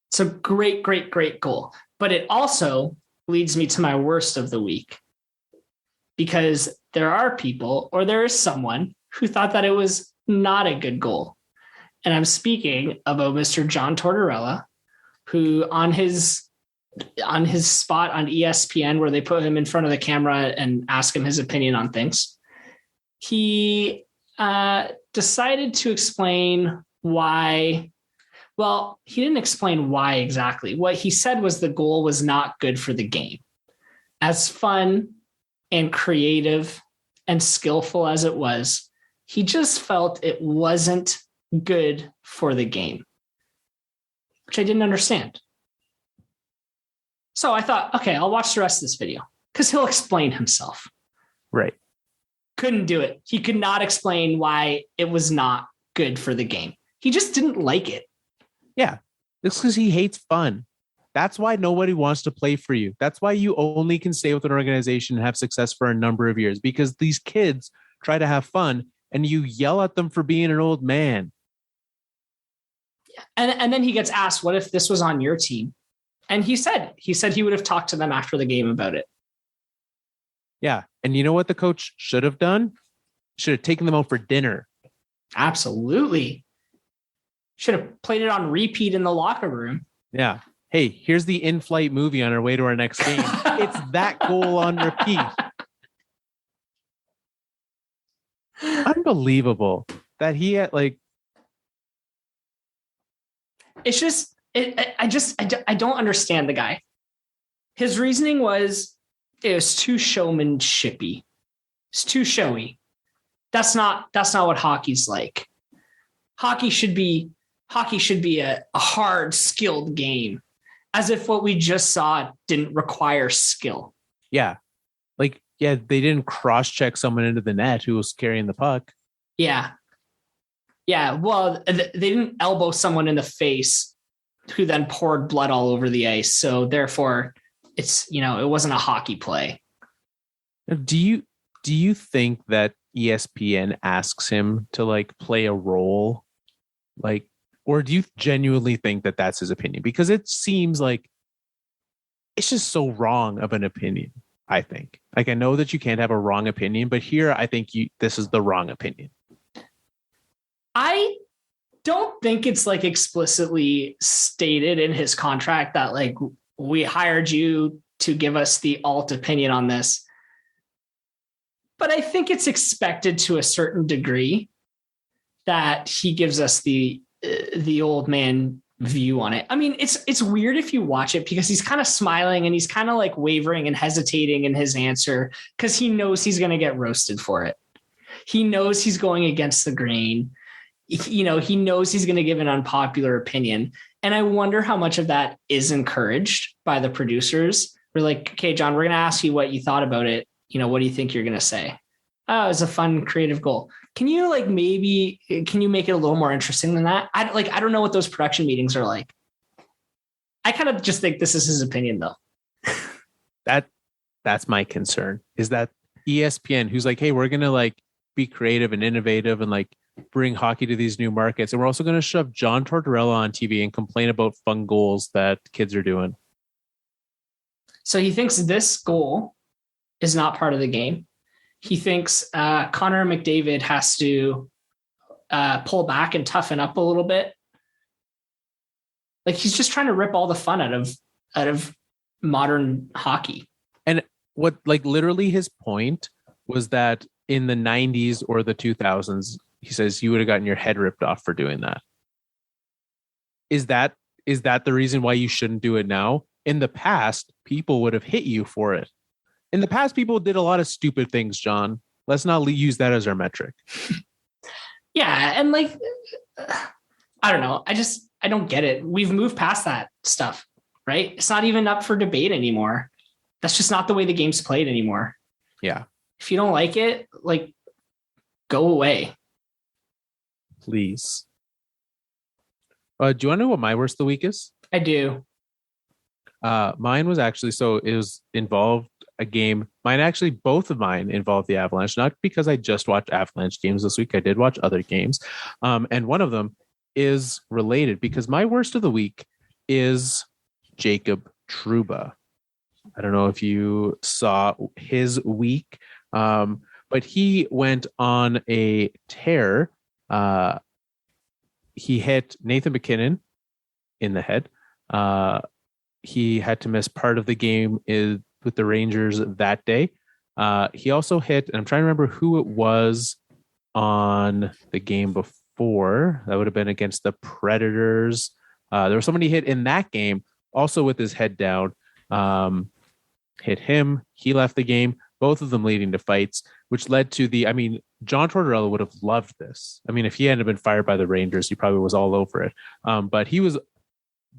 It's a great, great, great goal. But it also leads me to my worst of the week, because there are people, or there is someone who thought that it was not a good goal. And I'm speaking about Mr. John Tortorella, who on his spot on ESPN, where they put him in front of the camera and ask him his opinion on things, he decided to explain why. Well, he didn't explain why exactly. What he said was the goal was not good for the game. As fun and creative and skillful as it was, he just felt it wasn't good for the game, which I didn't understand. So I thought, okay, I'll watch the rest of this video because he'll explain himself. Right. Couldn't do it. He could not explain why it was not good for the game. He just didn't like it. Yeah. It's because he hates fun. That's why nobody wants to play for you. That's why you only can stay with an organization and have success for a number of years, because these kids try to have fun and you yell at them for being an old man. And then he gets asked, what if this was on your team? And he said he would have talked to them after the game about it. Yeah. And you know what the coach should have done? Should have taken them out for dinner. Absolutely. Should have played it on repeat in the locker room. Yeah. Hey, here's the in-flight movie on our way to our next game. It's that goal on repeat. Unbelievable that he had it's just, I don't understand the guy. His reasoning was it was too showmanshipy. It's too showy. That's not what hockey's like. Hockey should be a hard, skilled game, as if what we just saw didn't require skill. Yeah. They didn't cross-check someone into the net who was carrying the puck. Yeah. Yeah. Well, they didn't elbow someone in the face who then poured blood all over the ice. So therefore it wasn't a hockey play. Do you think that ESPN asks him to play a role? Or do you genuinely think that that's his opinion? Because it seems like it's just so wrong of an opinion, I think. I know that you can't have a wrong opinion, but here I think this is the wrong opinion. I don't think it's explicitly stated in his contract that we hired you to give us the alt opinion on this. But I think it's expected to a certain degree that he gives us the old man view on it. I mean, it's weird if you watch it because he's kind of smiling and he's kind of wavering and hesitating in his answer because he knows he's going to get roasted for it. He knows he's going against the grain. He knows he's going to give an unpopular opinion. And I wonder how much of that is encouraged by the producers. We're like, okay, John, we're going to ask you what you thought about it. What do you think you're going to say? Oh, it's a fun, creative goal. Can you can you make it a little more interesting than that? I don't know what those production meetings are like. I kind of just think this is his opinion though. That's my concern, is that ESPN, who's hey, we're going to be creative and innovative and bring hockey to these new markets. And we're also going to shove John Tortorella on TV and complain about fun goals that kids are doing. So he thinks this goal is not part of the game. He thinks Connor McDavid has to pull back and toughen up a little bit. He's just trying to rip all the fun out of modern hockey. And what literally his point was that in the 90s or the 2000s, he says you would have gotten your head ripped off for doing that. Is that the reason why you shouldn't do it now? In the past, people would have hit you for it. In the past, people did a lot of stupid things, John. Let's not use that as our metric. Yeah. And I don't know. I don't get it. We've moved past that stuff, right? It's not even up for debate anymore. That's just not the way the game's played anymore. Yeah. If you don't like it, go away. Please. Do you want to know what my worst of the week is? I do. Mine was actually, it was involved a game. Both of mine involved the Avalanche, not because I just watched Avalanche games this week. I did watch other games. And one of them is related because my worst of the week is Jacob Trouba. I don't know if you saw his week, but he went on a tear. He hit Nathan MacKinnon in the head. He had to miss part of the game with the Rangers that day. He also hit, and I'm trying to remember who it was on the game before. That would have been against the Predators. There was somebody hit in that game, also with his head down. Hit him. He left the game. Both of them leading to fights, which led to John Tortorella would have loved this. If he hadn't been fired by the Rangers, he probably was all over it. But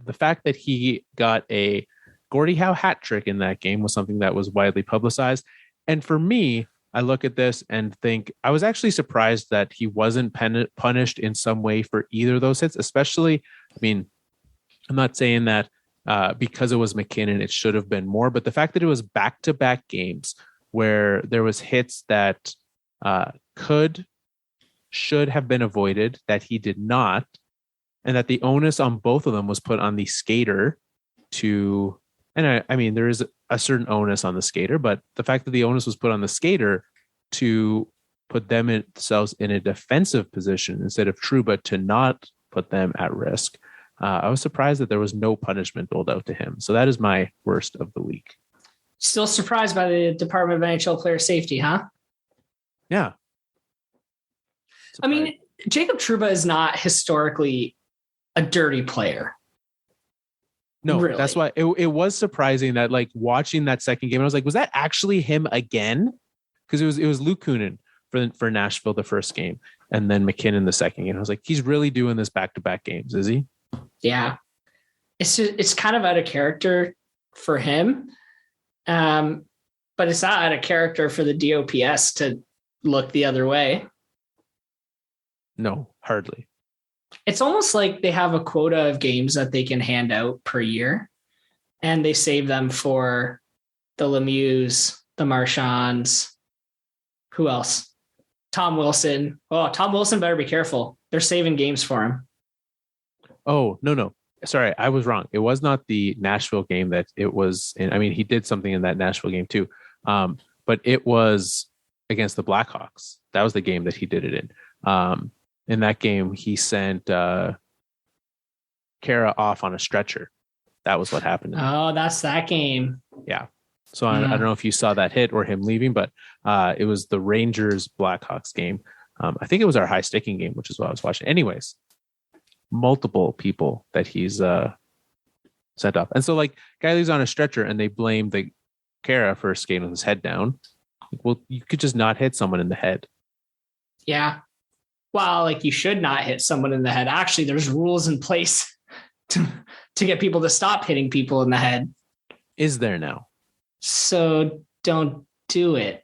the fact that he got a Gordie Howe hat trick in that game was something that was widely publicized. And for me, I look at this and think I was actually surprised that he wasn't punished in some way for either of those hits, especially, I'm not saying that because it was McKinnon, it should have been more, but the fact that it was back-to-back games where there was hits that should have been avoided that he did not, and that the onus on both of them was put on the skater to, and I mean, there is a certain onus on the skater, but the fact that the onus was put on the skater to put themselves in a defensive position instead of Trouba to not put them at risk. I was surprised that there was no punishment doled out to him. So that is my worst of the week. Still surprised by the Department of NHL player safety, huh? Yeah. I mean, Jacob Trouba is not historically a dirty player. No, really. That's why it was surprising that, like, watching that second game, I was like, was that actually him again? Because it was Luke Kunin for Nashville the first game, and then McKinnon the second game. I was like, he's really doing this back-to-back games, is he? Yeah. It's kind of out of character for him. But it's not out of character for the DOPS to look the other way. No, hardly. It's almost like they have a quota of games that they can hand out per year, and they save them for the Lemieux, the Marchands. Who else? Tom Wilson. Oh, Tom Wilson better be careful. They're saving games for him. Oh, no. Sorry, I was wrong. It was not the Nashville game that it was in. I mean, he did something in that Nashville game too. But it was against the Blackhawks. That was the game that he did it in. In that game, he sent Kara off on a stretcher. That was what happened. Oh, that's that game. Yeah. So I don't know if you saw that hit or him leaving, but it was the Rangers Blackhawks game. I think it was our high sticking game, which is what I was watching. Anyways, multiple people that he's sent up. And so, like, guy leaves on a stretcher and they blame the Kara for skating with his head down. Well, you could just not hit someone in the head. Yeah. Well, like, you should not hit someone in the head. Actually, there's rules in place to get people to stop hitting people in the head. Is there now? So don't do it.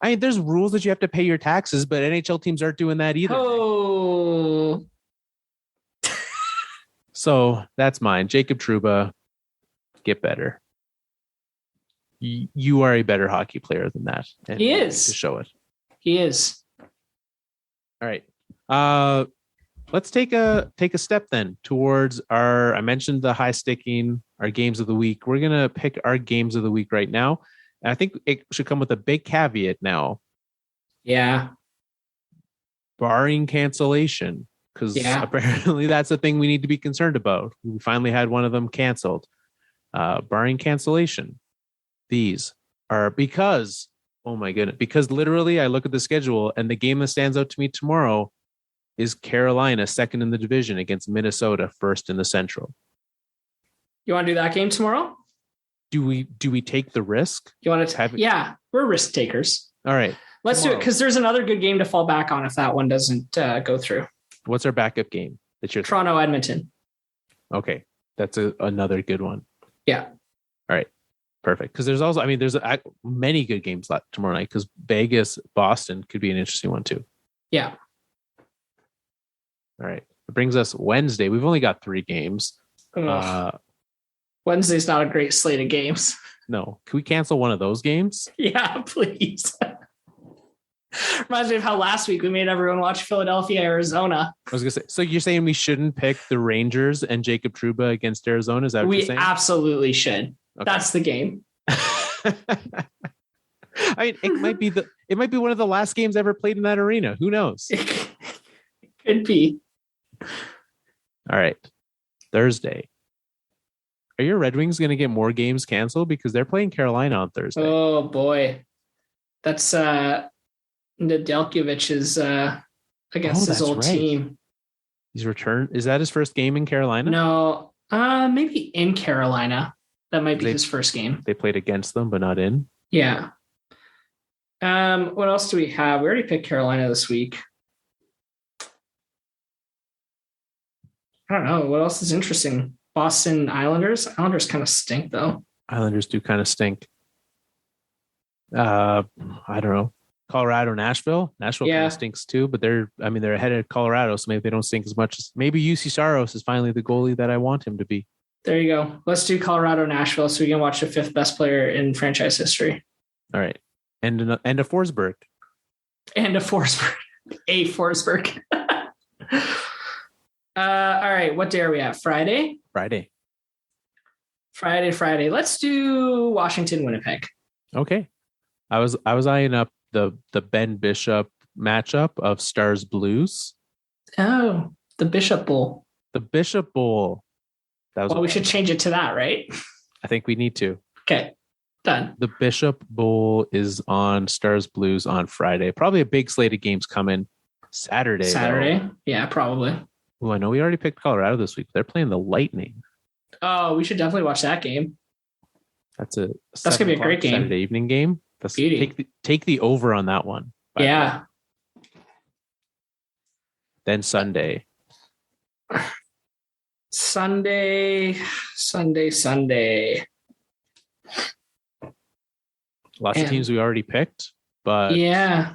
I mean, there's rules that you have to pay your taxes, but NHL teams aren't doing that either. Oh. So that's mine. Jacob Trouba, get better. You are a better hockey player than that. And he is. To show it. He is. All right. Let's take a step then towards I mentioned the high sticking, our games of the week. We're going to pick our games of the week right now. And I think it should come with a big caveat now. Yeah. Barring cancellation, because apparently that's the thing we need to be concerned about. We finally had one of them canceled. Barring cancellation, these are because, oh my goodness, because literally I look at the schedule and the game that stands out to me tomorrow is Carolina, second in the division, against Minnesota, first in the Central. You want to do that game tomorrow? Do we take the risk? You want to have? Yeah, we're risk takers. All right. Let's do it, because there's another good game to fall back on if that one doesn't go through. What's our backup game? Toronto, Edmonton. Okay. That's another good one. Yeah. All right. Perfect. Because there's also, there's many good games left tomorrow night, because Vegas, Boston could be an interesting one too. Yeah. All right. It brings us Wednesday. We've only got 3 games. Wednesday's not a great slate of games. No. Can we cancel one of those games? Yeah, please. Reminds me of how last week we made everyone watch Philadelphia, Arizona. I was going to say, so you're saying we shouldn't pick the Rangers and Jacob Trouba against Arizona? Is that what you're saying? We absolutely should. Okay. That's the game. It might be one of the last games ever played in that arena. Who knows? It could be. All right. Thursday. Are your Red Wings going to get more games canceled? Because they're playing Carolina on Thursday. Oh, boy. That's Nedeljkovic is against his old team. He's returned. Is that his first game in Carolina? No. Maybe in Carolina. That might be his first game. They played against them, but not in? Yeah. What else do we have? We already picked Carolina this week. I don't know. What else is interesting? Boston Islanders. Islanders kind of stink, though. Islanders do kind of stink. I don't know. Colorado, Nashville. Nashville kind of stinks too, but they're ahead of Colorado, so maybe they don't stink as much. Maybe UC Saros is finally the goalie that I want him to be. There you go. Let's do Colorado, Nashville, so we can watch the 5th best player in franchise history. All right, and a Forsberg. And a Forsberg. A Forsberg. All right, what day are we at? Friday. Let's do Washington, Winnipeg. Okay. I was eyeing up the Ben Bishop matchup of Stars Blues. Oh, the Bishop Bowl. The Bishop Bowl. We should change it to that, right? I think we need to. Okay, done. The Bishop Bowl is on Stars Blues on Friday. Probably a big slate of games coming Saturday. Though. Yeah, probably. Oh, I know we already picked Colorado this week. They're playing the Lightning. Oh, we should definitely watch that game. That's gonna be a great game. Saturday evening game. Take the over on that one. Yeah. Then Sunday. Sunday. Lots of teams we already picked, but yeah.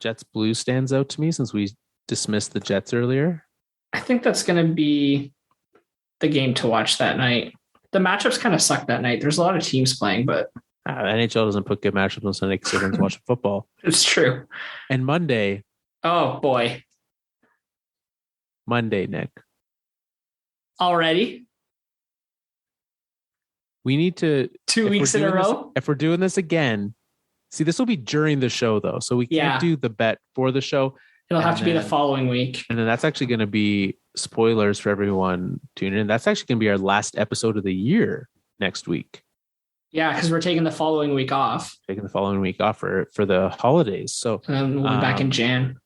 Jets Blues stands out to me since we dismissed the Jets earlier. I think that's going to be the game to watch that night. The matchups kind of suck that night. There's a lot of teams playing, but NHL doesn't put good matchups on Sunday because everyone's watching football. It's true. And Monday. Oh boy. Monday, Nick. Already? We need to 2 weeks in a row. If we're doing this again, see, this will be during the show though, so we can't do the bet for the show. It'll have to be the following week. And then that's actually going to be spoilers for everyone tuning in. That's actually going to be our last episode of the year next week. Yeah, because we're taking the following week off. For the holidays. So and we'll be back in Jan.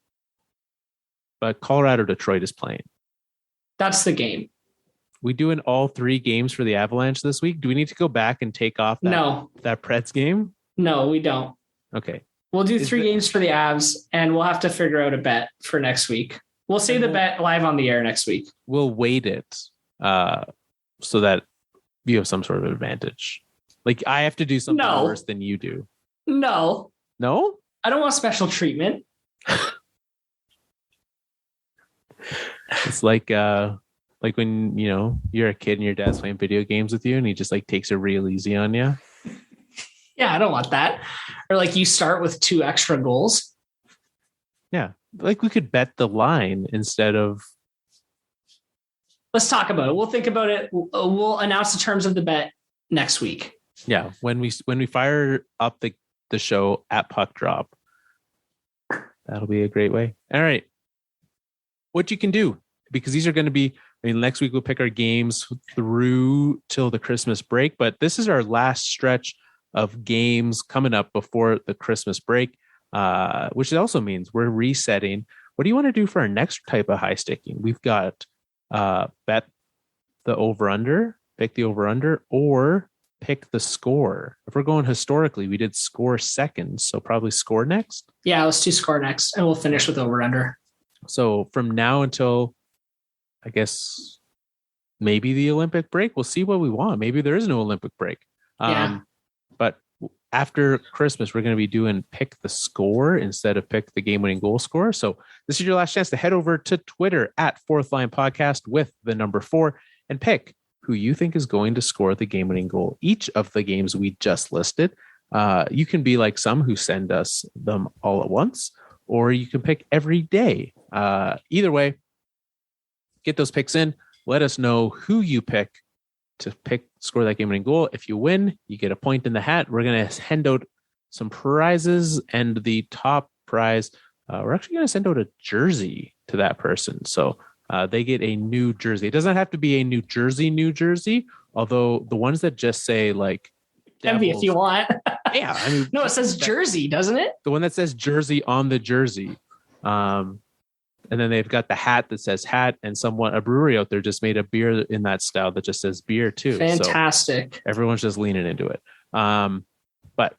But Colorado Detroit is playing. That's the game. We doing all 3 games for the Avalanche this week? Do we need to go back and take off that Preds game? No, we don't. Okay. We'll do 3 games for the Avs, and we'll have to figure out a bet for next week. We'll say the bet live on the air next week. We'll weight it so that you have some sort of advantage. Like I have to do something worse than you do. No? I don't want special treatment. It's like when, you're a kid and your dad's playing video games with you and he just like takes it real easy on you. Yeah, I don't want that. Or like you start with 2 extra goals. Yeah. Like we could bet the line instead of. Let's talk about it. We'll think about it. We'll announce the terms of the bet next week. Yeah. When we fire up the show at Puck Drop, that'll be a great way. All right. What you can do, because these are going to be, next week we'll pick our games through till the Christmas break, but this is our last stretch of games coming up before the Christmas break, which also means we're resetting. What do you want to do for our next type of high sticking? We've got bet the over-under, pick the over-under, or pick the score. If we're going historically, we did score second, so probably score next. Yeah, let's do score next, and we'll finish with over-under. So from now until, I guess, maybe the Olympic break, we'll see what we want. Maybe there is no Olympic break. But after Christmas, we're going to be doing pick the score instead of pick the game-winning goal score. So this is your last chance to head over to Twitter at Fourth Line Podcast with the number 4 and pick who you think is going to score the game-winning goal. Each of the games we just listed. You can be like some who send us them all at once, or you can pick every day. Either way, get those picks in. Let us know who you pick to score that game-winning goal. If you win, you get a point in the hat. We're going to hand out some prizes, and the top prize, we're actually going to send out a jersey to that person. So they get a new jersey. It doesn't have to be a New Jersey, although the ones that just say like Devils, if you want. Yeah, I mean, no, it says jersey, doesn't it? The one that says jersey on the jersey. And then they've got the hat that says hat, and a brewery out there just made a beer in that style that just says beer too. Fantastic. So everyone's just leaning into it. But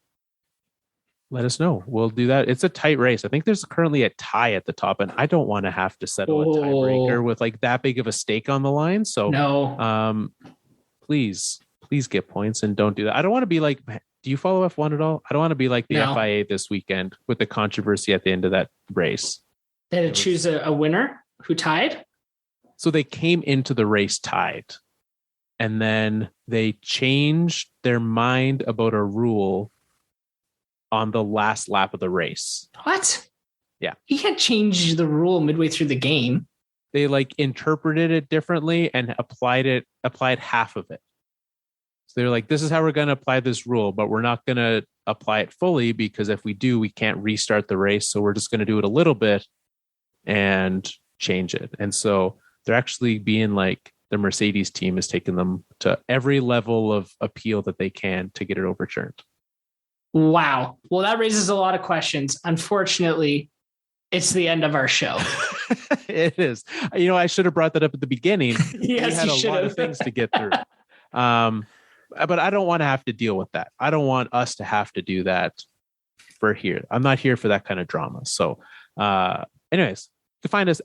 let us know. We'll do that. It's a tight race. I think there's currently a tie at the top, and I don't want to have to settle a tiebreaker with like that big of a stake on the line. So no. Please please get points and don't do that. I don't want to be like, do you follow F1 at all? I don't want to be like the FIA this weekend with the controversy at the end of that race. They had to choose a winner who tied. So they came into the race tied, and then they changed their mind about a rule on the last lap of the race. What? Yeah. He can't change the rule midway through the game. They like interpreted it differently and applied half of it. So they're like, this is how we're going to apply this rule, but we're not going to apply it fully, because if we do, we can't restart the race. So we're just going to do it a little bit and change it. And so they're actually being like, the Mercedes team is taking them to every level of appeal that they can to get it overturned. Wow. Well, that raises a lot of questions. Unfortunately, it's the end of our show. It is. You know, I should have brought that up at the beginning. Yes, we had a lot of things to get through. But I don't want to have to deal with that. I don't want us to have to do that for here. I'm not here for that kind of drama. So anyways, you can find us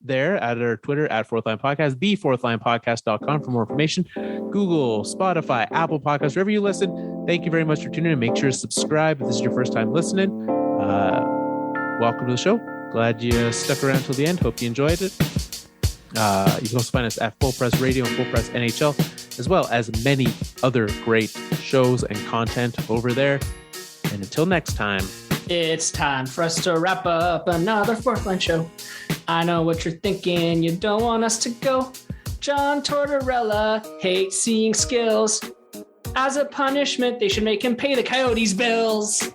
there at our Twitter at Fourth Line Podcast, thefourthlinepodcast.com for more information. Google, Spotify, Apple Podcasts, wherever you listen. Thank you very much for tuning in. Make sure to subscribe if this is your first time listening. Welcome to the show. Glad you stuck around till the end. Hope you enjoyed it. You can also find us at Full Press Radio and Full Press NHL, as well as many other great shows and content over there. And until next time, it's time for us to wrap up another Fourth Line show. I know what you're thinking. You don't want us to go. John Tortorella hates seeing skills. As a punishment, they should make him pay the Coyotes bills.